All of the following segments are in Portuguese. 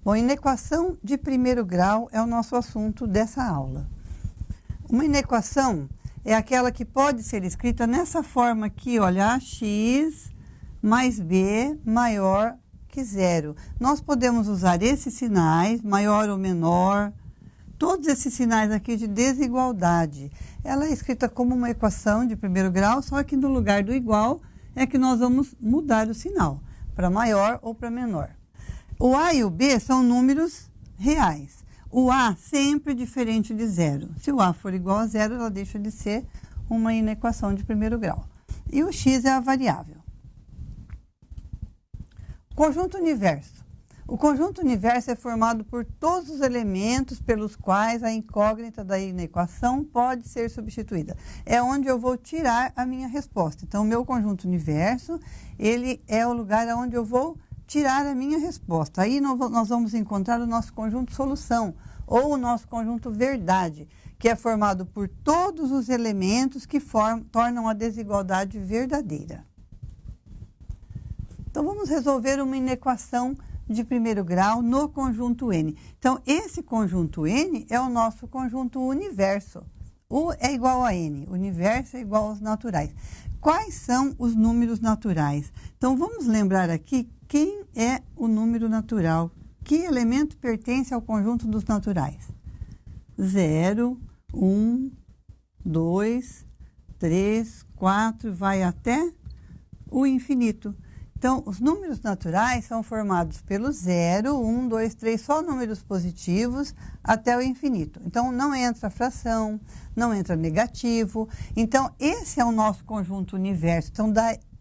Bom, inequação de primeiro grau é o nosso assunto dessa aula. Uma inequação é aquela que pode ser escrita nessa forma aqui, olha, ax mais b maior que zero. Nós podemos usar esses sinais, maior ou menor, todos esses sinais aqui de desigualdade. Ela é escrita como uma equação de primeiro grau, só que no lugar do igual é que nós vamos mudar o sinal, para maior ou para menor. O A e o B são números reais. O A sempre diferente de zero. Se o A for igual a zero, ela deixa de ser uma inequação de primeiro grau. E o x é a variável. Conjunto universo. O conjunto universo é formado por todos os elementos pelos quais a incógnita da inequação pode ser substituída. É onde eu vou tirar a minha resposta. Então, o meu conjunto universo, ele é o lugar onde eu vou tirar a minha resposta. Aí nós vamos encontrar o nosso conjunto solução, ou o nosso conjunto verdade, que é formado por todos os elementos que tornam a desigualdade verdadeira. Então, vamos resolver uma inequação de primeiro grau no conjunto N. Então, esse conjunto N é o nosso conjunto universo. U é igual a N, universo é igual aos naturais. Quais são os números naturais? Então, vamos lembrar aqui quem é o número natural. Que elemento pertence ao conjunto dos naturais? 0, 1, 2, 3, 4, vai até o infinito. Então, os números naturais são formados pelo 0, 1, 2, 3, só números positivos até o infinito. Então, não entra fração, não entra negativo. Então, esse é o nosso conjunto universo. Então,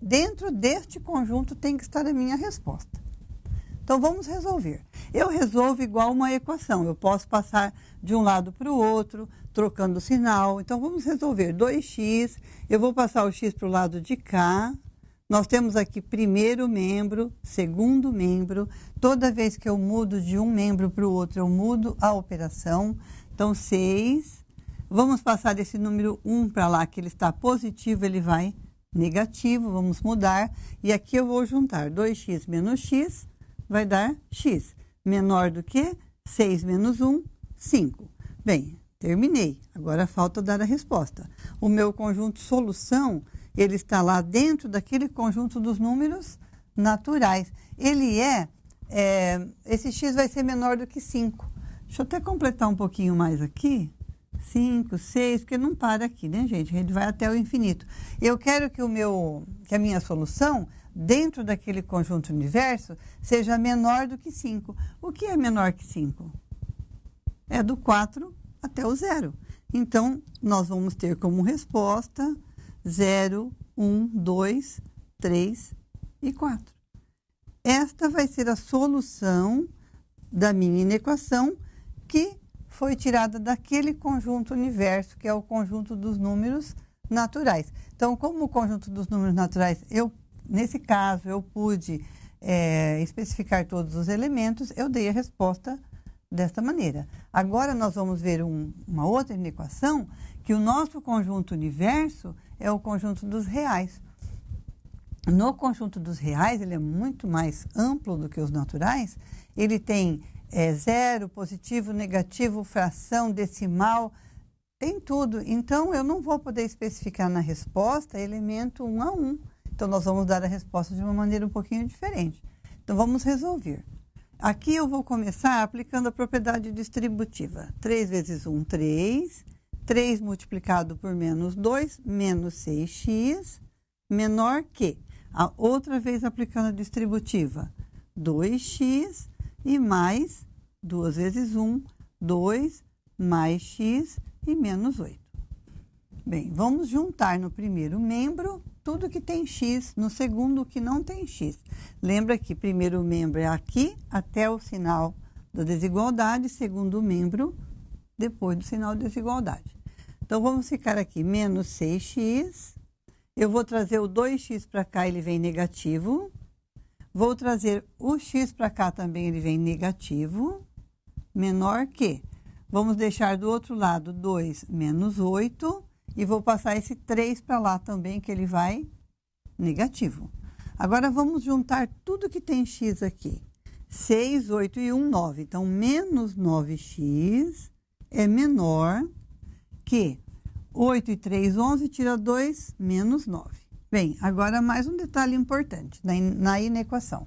dentro deste conjunto tem que estar a minha resposta. Então, vamos resolver. Eu resolvo igual uma equação. Eu posso passar de um lado para o outro, trocando o sinal. Então, vamos resolver 2x. Eu vou passar o x para o lado de cá. Nós temos aqui primeiro membro, segundo membro. Toda vez que eu mudo de um membro para o outro, eu mudo a operação. Então, 6. Vamos passar desse número 1 para lá, que ele está positivo, ele vai negativo. Vamos mudar. E aqui eu vou juntar 2x menos x, vai dar x. Menor do que 6 menos 1, 5. Bem, terminei. Agora falta dar a resposta. O meu conjunto solução, ele está lá dentro daquele conjunto dos números naturais. Ele esse x vai ser menor do que 5. Deixa eu até completar um pouquinho mais aqui. 5, 6, porque não para aqui, né, gente? Ele vai até o infinito. Eu quero que a minha solução, dentro daquele conjunto universo, seja menor do que 5. O que é menor que 5? É do 4 até o 0. Então, nós vamos ter como resposta 0, 1, 2, 3 e 4. Esta vai ser a solução da minha inequação que foi tirada daquele conjunto universo, que é o conjunto dos números naturais. Então, como o conjunto dos números naturais, nesse caso, eu pude especificar todos os elementos, eu dei a resposta desta maneira. Agora, nós vamos ver uma outra inequação, que o nosso conjunto universo é o conjunto dos reais. No conjunto dos reais, ele é muito mais amplo do que os naturais. Ele tem zero, positivo, negativo, fração, decimal, tem tudo. Então, eu não vou poder especificar na resposta elemento 1 a 1. Então, nós vamos dar a resposta de uma maneira um pouquinho diferente. Então, vamos resolver. Aqui eu vou começar aplicando a propriedade distributiva. 3 vezes 1, 3. 3 multiplicado por menos 2, menos 6x, menor que. A outra vez aplicando a distributiva. 2x e mais 2 vezes 1, 2, mais x e menos 8. Bem, vamos juntar no primeiro membro tudo que tem x, no segundo que não tem x. Lembra que primeiro membro é aqui até o sinal da desigualdade, segundo membro depois do sinal de desigualdade. Então, vamos ficar aqui, menos 6x. Eu vou trazer o 2x para cá, ele vem negativo. Vou trazer o x para cá também, ele vem negativo. Menor que. Vamos deixar do outro lado 2 menos 8. E vou passar esse 3 para lá também, que ele vai negativo. Agora, vamos juntar tudo que tem x aqui. 6, 8 e 1, 9. Então, menos 9x é menor que 8 e 3, 11, tira 2, menos 9. Bem, agora mais um detalhe importante na inequação.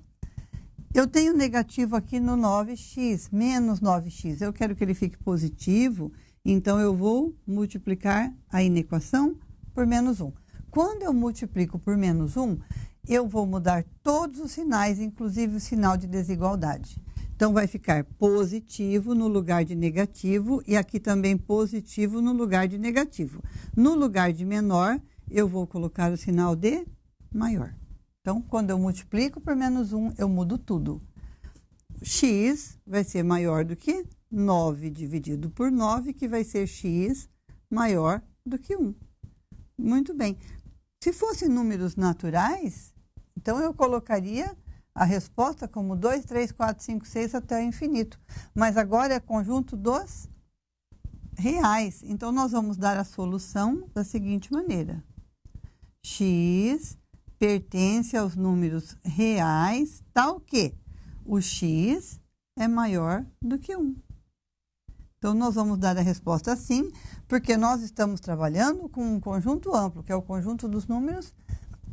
Eu tenho negativo aqui no 9x, menos 9x. Eu quero que ele fique positivo, então eu vou multiplicar a inequação por menos 1. Quando eu multiplico por menos 1, eu vou mudar todos os sinais, inclusive o sinal de desigualdade. Então, vai ficar positivo no lugar de negativo e aqui também positivo no lugar de negativo. No lugar de menor, eu vou colocar o sinal de maior. Então, quando eu multiplico por menos 1, eu mudo tudo. X vai ser maior do que 9 dividido por 9, que vai ser x maior do que 1. Muito bem. Se fossem números naturais, então eu colocaria a resposta como 2, 3, 4, 5, 6 até o infinito. Mas agora é conjunto dos reais. Então, nós vamos dar a solução da seguinte maneira. X pertence aos números reais, tal que o x é maior do que 1. Então, nós vamos dar a resposta assim, porque nós estamos trabalhando com um conjunto amplo, que é o conjunto dos números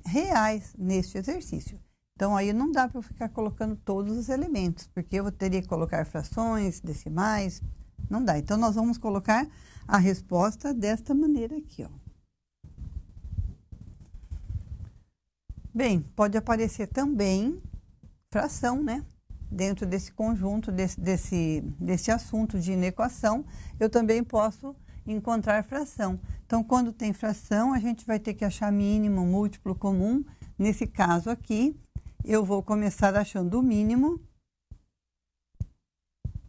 reais neste exercício. Então, aí não dá para eu ficar colocando todos os elementos, porque eu teria que colocar frações, decimais, não dá. Então, nós vamos colocar a resposta desta maneira aqui, ó. Bem, pode aparecer também fração, né? Dentro desse conjunto, desse assunto de inequação, eu também posso encontrar fração. Então, quando tem fração, a gente vai ter que achar mínimo, múltiplo comum. Nesse caso aqui, eu vou começar achando o mínimo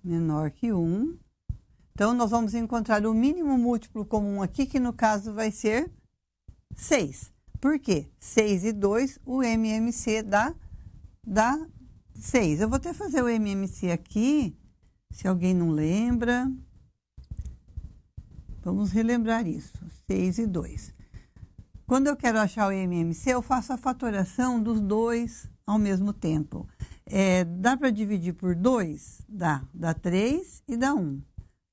menor que 1. Então, nós vamos encontrar o mínimo múltiplo comum aqui, que no caso vai ser 6. Por quê? 6 e 2, o MMC dá 6. Eu vou até fazer o MMC aqui, se alguém não lembra. Vamos relembrar isso. 6 e 2. Quando eu quero achar o MMC, eu faço a fatoração dos dois ao mesmo tempo. Dá para dividir por 2? Dá 3 e dá 1.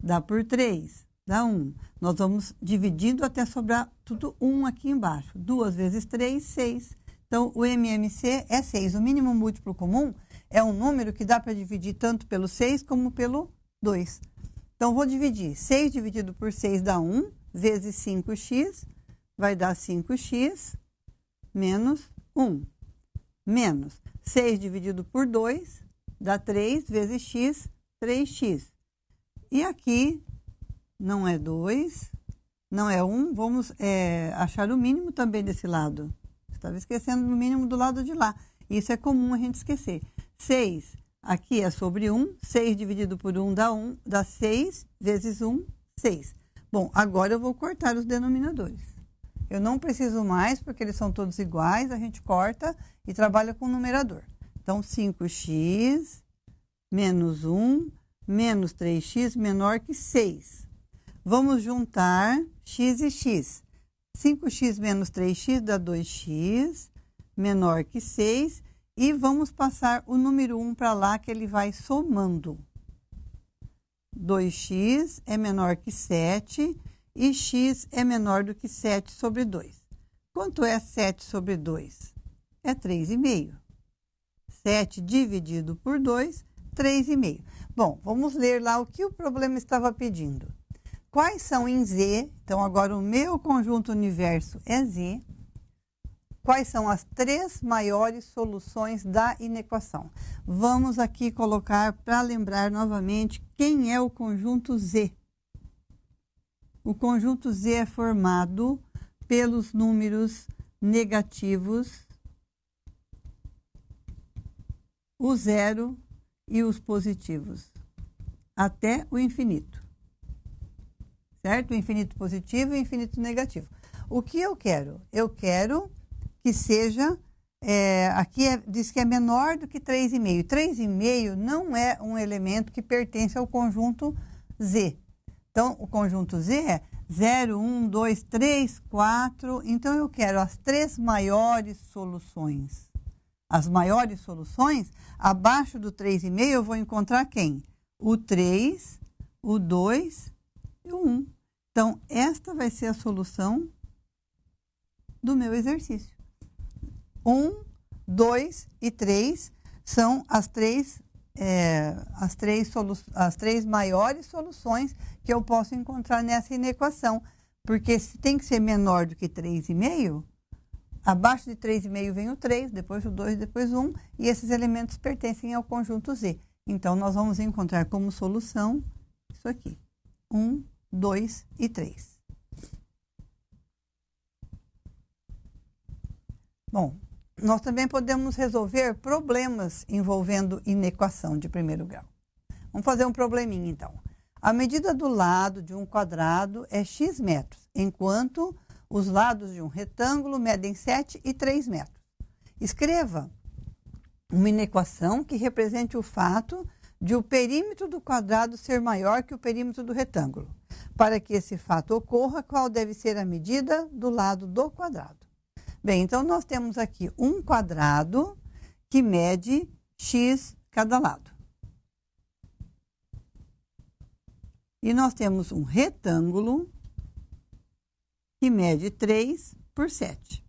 Dá por 3, dá 1. Nós vamos dividindo até sobrar tudo 1 aqui embaixo. 2 vezes 3, 6. Então, o MMC é 6. O mínimo múltiplo comum é um número que dá para dividir tanto pelo 6 como pelo 2. Então, vou dividir. 6 dividido por 6 dá 1, vezes 5x, vai dar 5x menos 1. Menos 6 dividido por 2 dá 3, vezes x, 3x. E aqui não é 2, não é 1, vamos achar o mínimo também desse lado. Estava esquecendo do mínimo do lado de lá. Isso é comum a gente esquecer. 6 aqui é sobre 1, 6 dividido por 1 dá 6, vezes 1, 6. Bom, agora eu vou cortar os denominadores. Eu não preciso mais, porque eles são todos iguais, a gente corta e trabalha com o numerador. Então, 5x menos 1 menos 3x menor que 6. Vamos juntar x e x. 5x menos 3x dá 2x menor que 6. E vamos passar o número 1 para lá, que ele vai somando. 2x é menor que 7 e x é menor do que 7 sobre 2. Quanto é 7 sobre 2? É 3,5. 7 dividido por 2, 3,5. Bom, vamos ler lá o que o problema estava pedindo. Quais são em Z? Então, agora o meu conjunto universo é Z. Quais são as 3 maiores soluções da inequação? Vamos aqui colocar para lembrar novamente quem é o conjunto Z. O conjunto Z é formado pelos números negativos, o zero e os positivos, até o infinito. Certo? O infinito positivo e o infinito negativo. O que eu quero? Eu quero que seja, aqui diz que é menor do que 3,5. 3,5 não é um elemento que pertence ao conjunto Z. Então, o conjunto Z é 0, 1, 2, 3, 4. Então, eu quero as 3 maiores soluções. as maiores soluções, abaixo do 3,5 eu vou encontrar quem? O 3, o 2 e o 1. Então, esta vai ser a solução do meu exercício. 1, 2 e 3 são as três maiores soluções que eu posso encontrar nessa inequação. Porque se tem que ser menor do que 3,5, abaixo de 3,5 vem o 3, depois o 2, depois o 1, e esses elementos pertencem ao conjunto Z. Então, nós vamos encontrar como solução isso aqui. 1, 2 e 3. Bom, nós também podemos resolver problemas envolvendo inequação de primeiro grau. Vamos fazer um probleminha, então. A medida do lado de um quadrado é x metros, enquanto os lados de um retângulo medem 7 e 3 metros. Escreva uma inequação que represente o fato de o perímetro do quadrado ser maior que o perímetro do retângulo. Para que esse fato ocorra, qual deve ser a medida do lado do quadrado? Bem, então nós temos aqui um quadrado que mede x cada lado. E nós temos um retângulo que mede 3 por 7.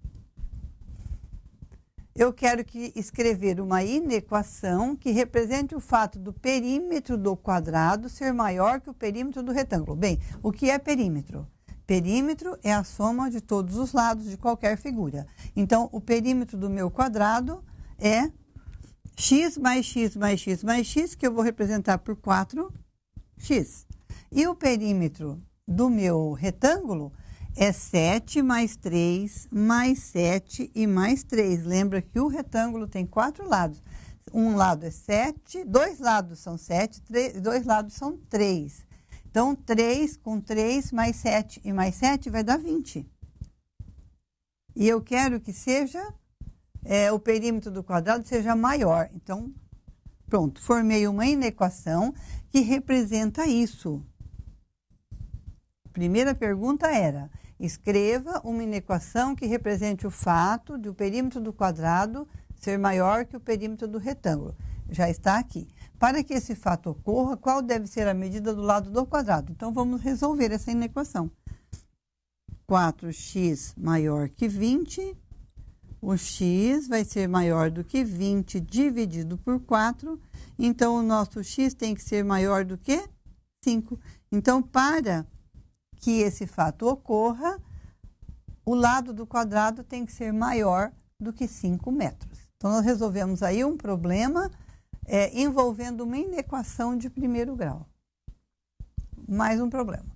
Eu quero escrever uma inequação que represente o fato do perímetro do quadrado ser maior que o perímetro do retângulo. Bem, o que é perímetro? Perímetro é a soma de todos os lados de qualquer figura. Então, o perímetro do meu quadrado é x mais x mais x mais x, que eu vou representar por 4x. E o perímetro do meu retângulo é 7 mais 3 mais 7 e mais 3. Lembra que o retângulo tem 4 lados. Um lado é 7, 2 lados são 7, 2 lados são 3. Então, 3 com 3 mais 7 e mais 7 vai dar 20. E eu quero que seja, o perímetro do quadrado seja maior. Então, pronto, formei uma inequação que representa isso. A primeira pergunta era: escreva uma inequação que represente o fato de o perímetro do quadrado ser maior que o perímetro do retângulo. Já está aqui. Para que esse fato ocorra, qual deve ser a medida do lado do quadrado? Então, vamos resolver essa inequação. 4x maior que 20. O x vai ser maior do que 20 dividido por 4. Então, o nosso x tem que ser maior do que 5. Então, para que esse fato ocorra, o lado do quadrado tem que ser maior do que 5 metros. Então, nós resolvemos aí um problema envolvendo uma inequação de primeiro grau. Mais um problema.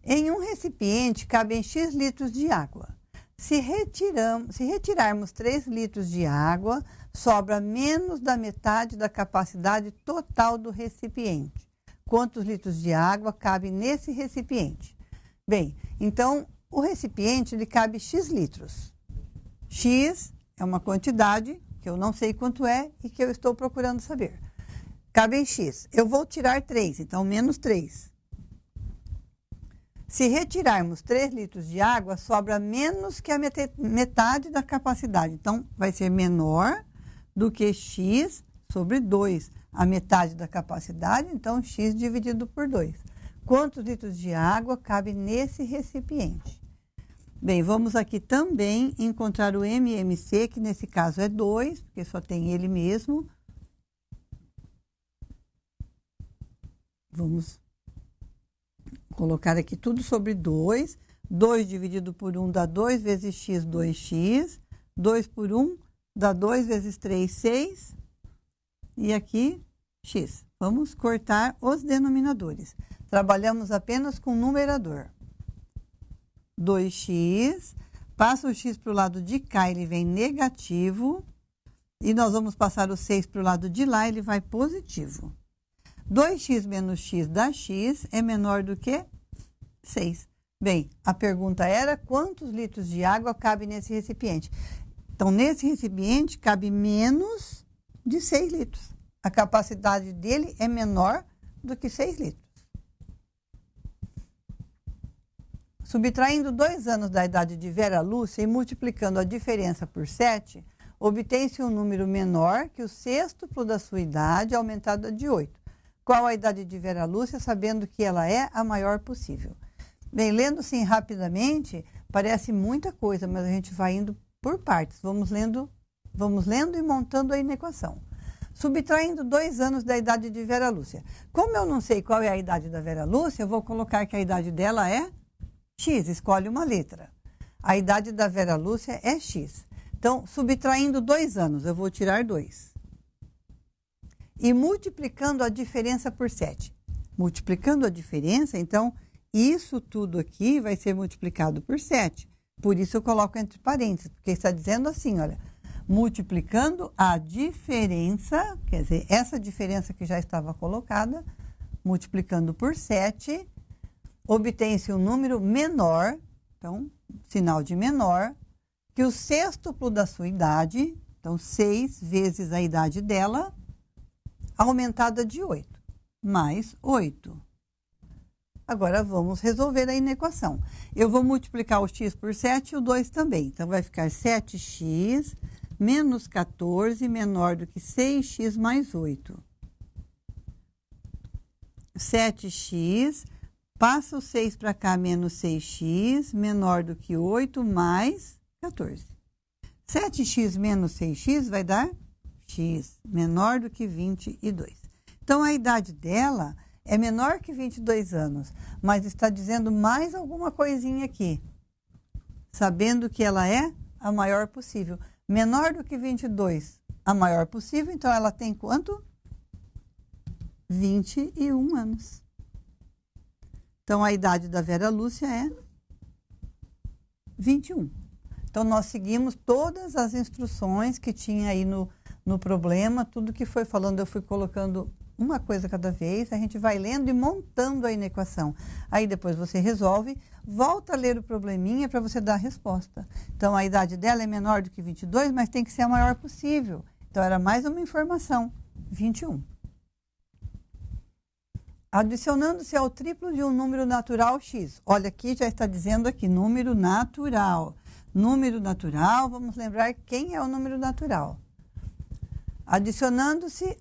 Em um recipiente cabem x litros de água. Se retirarmos 3 litros de água, sobra menos da metade da capacidade total do recipiente. Quantos litros de água cabem nesse recipiente? Bem, então, o recipiente ele cabe x litros. X é uma quantidade que eu não sei quanto é e que eu estou procurando saber. Cabem x. Eu vou tirar 3, então menos 3. Se retirarmos 3 litros de água, sobra menos que a metade da capacidade. Então, vai ser menor do que x sobre 2. A metade da capacidade, então, x dividido por 2. Quantos litros de água cabe nesse recipiente? Bem, vamos aqui também encontrar o MMC, que nesse caso é 2, porque só tem ele mesmo. Vamos colocar aqui tudo sobre 2. 2 dividido por 1 dá 2 vezes x, 2x. 2 por 1 dá 2 vezes 3, 6. E aqui, x. Vamos cortar os denominadores. Trabalhamos apenas com o numerador. 2x, passa o x para o lado de cá, ele vem negativo. E nós vamos passar o 6 para o lado de lá, ele vai positivo. 2x menos x dá x, é menor do que 6. Bem, a pergunta era quantos litros de água cabe nesse recipiente? Então, nesse recipiente cabe menos de 6 litros. A capacidade dele é menor do que 6 litros. Subtraindo 2 anos da idade de Vera Lúcia e multiplicando a diferença por 7, obtém-se um número menor que o sextuplo da sua idade, aumentado de 8. Qual a idade de Vera Lúcia, sabendo que ela é a maior possível? Bem, lendo assim rapidamente, parece muita coisa, mas a gente vai indo por partes. Vamos lendo e montando a inequação. Subtraindo 2 anos da idade de Vera Lúcia. Como eu não sei qual é a idade da Vera Lúcia, eu vou colocar que a idade dela é X, escolhe uma letra. A idade da Vera Lúcia é X. Então, subtraindo 2 anos, eu vou tirar 2. E multiplicando a diferença por 7. Multiplicando a diferença, então, isso tudo aqui vai ser multiplicado por 7. Por isso eu coloco entre parênteses, porque está dizendo assim, olha, multiplicando a diferença, quer dizer, essa diferença que já estava colocada, multiplicando por 7, obtém-se um número menor, então, sinal de menor, que o sextuplo da sua idade, então 6 vezes a idade dela, aumentada de 8, mais 8. Agora vamos resolver a inequação. Eu vou multiplicar o x por 7 e o 2 também. Então vai ficar 7x menos 14 menor do que 6x mais 8. 7x, passa o 6 para cá, menos 6x, menor do que 8, mais 14. 7x menos 6x vai dar x, menor do que 22. Então, a idade dela é menor que 22 anos, mas está dizendo mais alguma coisinha aqui. Sabendo que ela é a maior possível. Menor do que 22, a maior possível, então ela tem quanto? 21 anos. Então, a idade da Vera Lúcia é 21. Então, nós seguimos todas as instruções que tinha aí no problema, tudo que foi falando, eu fui colocando uma coisa cada vez, a gente vai lendo e montando a inequação. Aí depois você resolve, volta a ler o probleminha para você dar a resposta. Então, a idade dela é menor do que 22, mas tem que ser a maior possível. Então, era mais uma informação, 21. Adicionando-se ao triplo de um número natural x. Olha, aqui já está dizendo aqui, número natural. Número natural, vamos lembrar quem é o número natural. Adicionando-se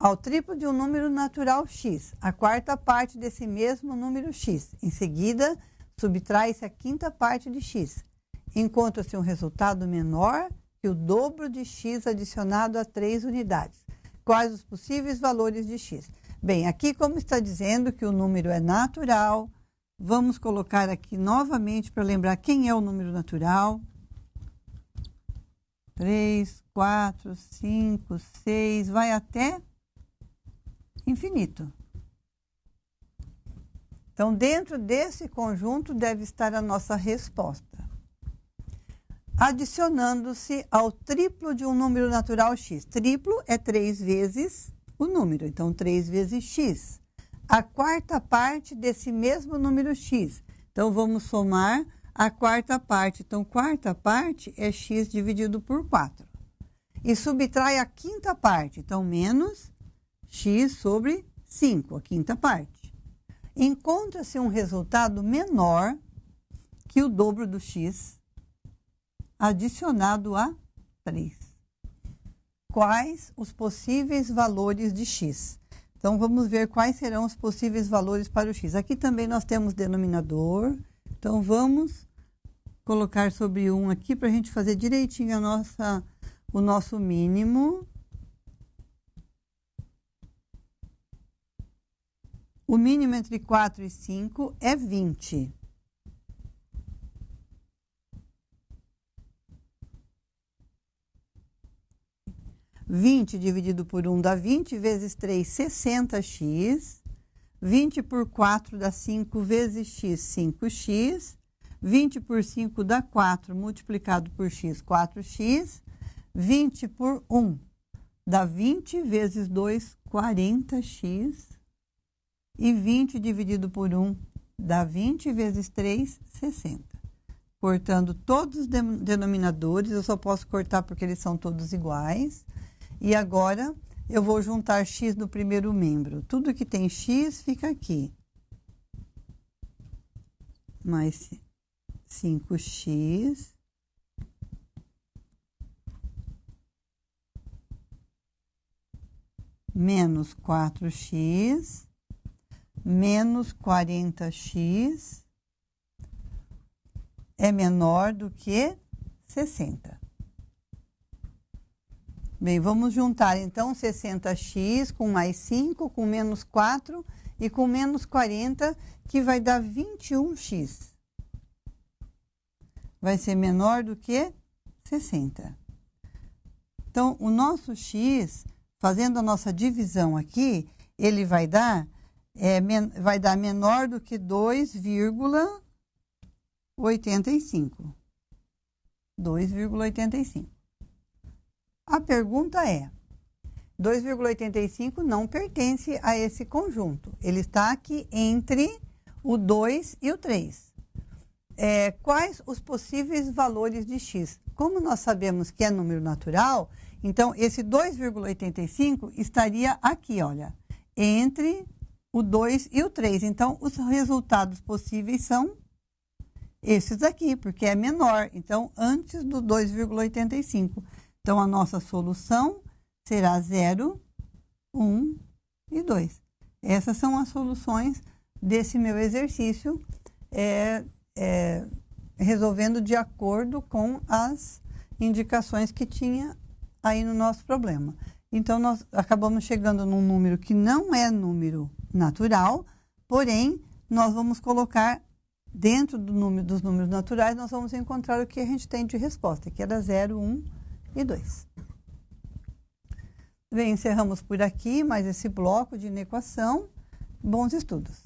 ao triplo de um número natural x, a quarta parte desse mesmo número x. Em seguida, subtrai-se a quinta parte de x. Encontra-se um resultado menor que o dobro de x adicionado a 3 unidades. Quais os possíveis valores de x? Bem, aqui como está dizendo que o número é natural, vamos colocar aqui novamente para lembrar quem é o número natural. 3, 4, 5, 6, vai até infinito. Então, dentro desse conjunto deve estar a nossa resposta. Adicionando-se ao triplo de um número natural x. Triplo é 3 vezes o número, então 3 vezes x. A quarta parte desse mesmo número x. Então, vamos somar a quarta parte. Então, quarta parte é x dividido por 4. E subtrai a quinta parte. Então, menos x sobre 5, a quinta parte. Encontra-se um resultado menor que o dobro do x adicionado a 3. Quais os possíveis valores de x? Então, vamos ver quais serão os possíveis valores para o x. Aqui também nós temos denominador. Então, vamos colocar sobre 1 aqui para a gente fazer direitinho o nosso mínimo. O mínimo entre 4 e 5 é 20. Vinte dividido por 1 dá 20, vezes 3, 60x. 20 por 4 dá 5, vezes x, 5x. 20 por 5 dá 4, multiplicado por x, 4x. 20 por 1 dá 20, vezes 2, 40x. E 20 dividido por 1 dá 20, vezes 3, 60. Cortando todos os denominadores, eu só posso cortar porque eles são todos iguais. E agora, eu vou juntar x no primeiro membro. Tudo que tem x fica aqui. Mais 5x. menos 4x menos 40x é menor do que 60. Bem, vamos juntar então 60x com mais 5, com menos 4 e com menos 40, que vai dar 21x. Vai ser menor do que 60. Então, o nosso x, fazendo a nossa divisão aqui, ele vai dar menor do que 2,85. 2,85. A pergunta é, 2,85 não pertence a esse conjunto. Ele está aqui entre o 2 e o 3. Quais os possíveis valores de x? Como nós sabemos que é número natural, então esse 2,85 estaria aqui, olha, entre o 2 e o 3. Então, os resultados possíveis são esses aqui, porque é menor. Então, antes do 2,85. Então, a nossa solução será 0, 1 e 2. Essas são as soluções desse meu exercício, resolvendo de acordo com as indicações que tinha aí no nosso problema. Então, nós acabamos chegando num número que não é número natural, porém, nós vamos colocar dentro dos números naturais, nós vamos encontrar o que a gente tem de resposta, que era 0, 1 e 2. Bem, encerramos por aqui mais esse bloco de inequação. Bons estudos!